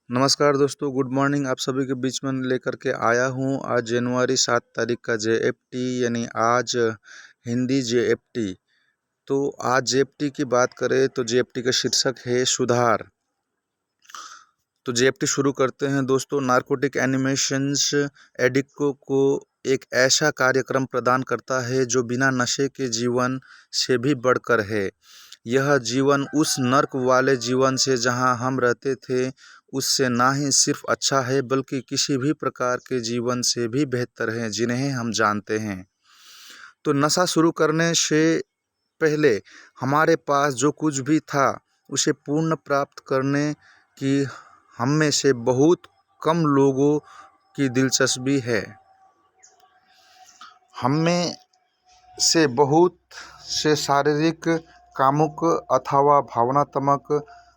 नमस्कार दोस्तों, good morning. आप सभी के बीच में लेकर के आया हूँ आज जनवरी 7 तारीख का जेएफटी यानी आज हिंदी जेएफटी। तो आज जेएफटी की बात करें तो जेएफटी का शीर्षक है सुधार। तो जेएफटी शुरू करते हैं दोस्तों। नारकोटिक एनिमेशंस एडिक्टों को एक ऐसा कार्यक्रम प्रदान करता है जो बिना नशे के जीवन से भी बढ़कर है। यह जीवन उस नर्क वाले जीवन से जहां हम रहते थे उससे ना ही सिर्फ अच्छा है बल्कि किसी भी प्रकार के जीवन से भी बेहतर है जिन्हें हम जानते हैं। तो नशा शुरू करने से पहले हमारे पास जो कुछ भी था उसे पूर्ण प्राप्त करने की हम में से बहुत कम लोगों की दिलचस्पी है। हम में से बहुत से शारीरिक, कामुक अथवा भावनात्मक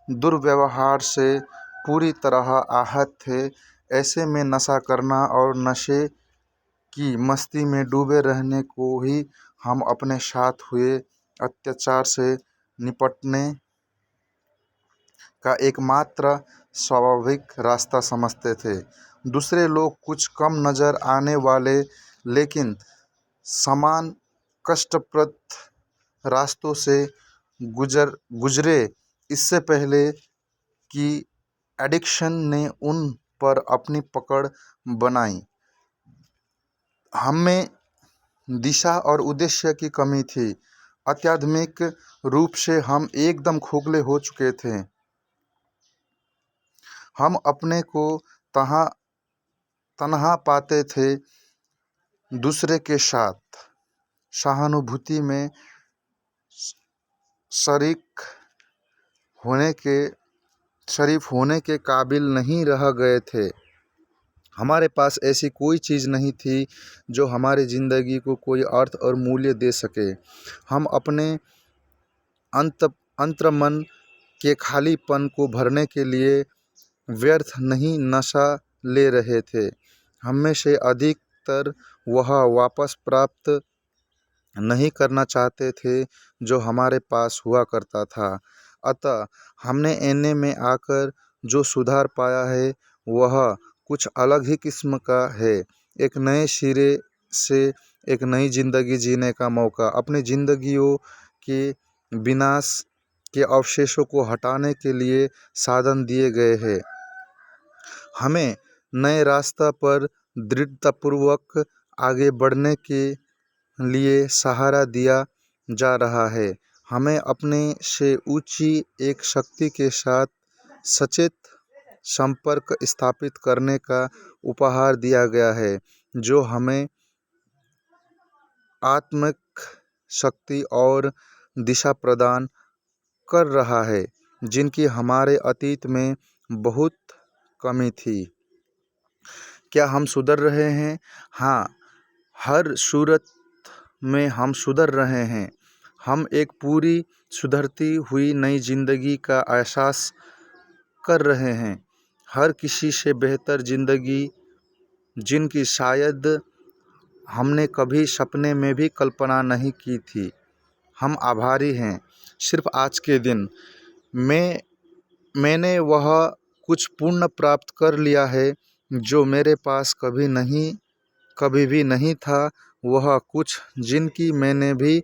दुर्व्यवहार से पूरी तरह आहत थे। ऐसे में नशा करना और नशे की मस्ती में डूबे रहने को ही हम अपने साथ हुए अत्याचार से निपटने का एकमात्र स्वाभाविक रास्ता समझते थे। दूसरे लोग कुछ कम नज़र आने वाले लेकिन समान कष्टप्रद रास्तों से गुजरे इससे पहले कि एडिक्शन ने उन पर अपनी पकड़ बनाई। हमें दिशा और उद्देश्य की कमी थी। आध्यात्मिक रूप से हम एकदम खोखले हो चुके थे। हम अपने को तन्हा पाते थे। दूसरे के साथ सहानुभूति में शरीक होने के काबिल नहीं रह गए थे। हमारे पास ऐसी कोई चीज़ नहीं थी जो हमारी ज़िंदगी को कोई अर्थ और मूल्य दे सके। हम अपने अंतर्मन के खालीपन को भरने के लिए व्यर्थ नहीं नशा ले रहे थे। हमें से अधिकतर वह वापस प्राप्त नहीं करना चाहते थे जो हमारे पास हुआ करता था। अतः हमने एने में आकर जो सुधार पाया है वह कुछ अलग ही किस्म का है। एक नए सिरे से एक नई ज़िंदगी जीने का मौका। अपनी ज़िंदगियों के विनाश के अवशेषों को हटाने के लिए साधन दिए गए हैं। हमें नए रास्ता पर दृढ़तापूर्वक आगे बढ़ने के लिए सहारा दिया जा रहा है। हमें अपने से ऊंची एक शक्ति के साथ सचेत संपर्क स्थापित करने का उपहार दिया गया है जो हमें आत्मिक शक्ति और दिशा प्रदान कर रहा है जिनकी हमारे अतीत में बहुत कमी थी। क्या हम सुधर रहे हैं? हाँ, हर सूरत में हम सुधर रहे हैं। हम एक पूरी सुधरती हुई नई ज़िंदगी का एहसास कर रहे हैं। हर किसी से बेहतर ज़िंदगी जिनकी शायद हमने कभी सपने में भी कल्पना नहीं की थी। हम आभारी हैं। सिर्फ आज के दिन मैंने वह कुछ पूर्ण प्राप्त कर लिया है जो मेरे पास कभी भी नहीं था। वह कुछ जिनकी मैंने भी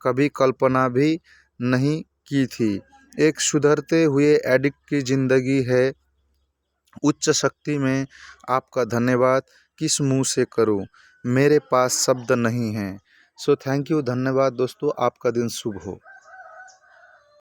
कभी कल्पना भी नहीं की थी। एक सुधरते हुए एडिक्ट की ज़िंदगी है। उच्च शक्ति में आपका धन्यवाद किस मुंह से करूं? मेरे पास शब्द नहीं हैं। सो थैंक यू, धन्यवाद दोस्तों। आपका दिन शुभ हो।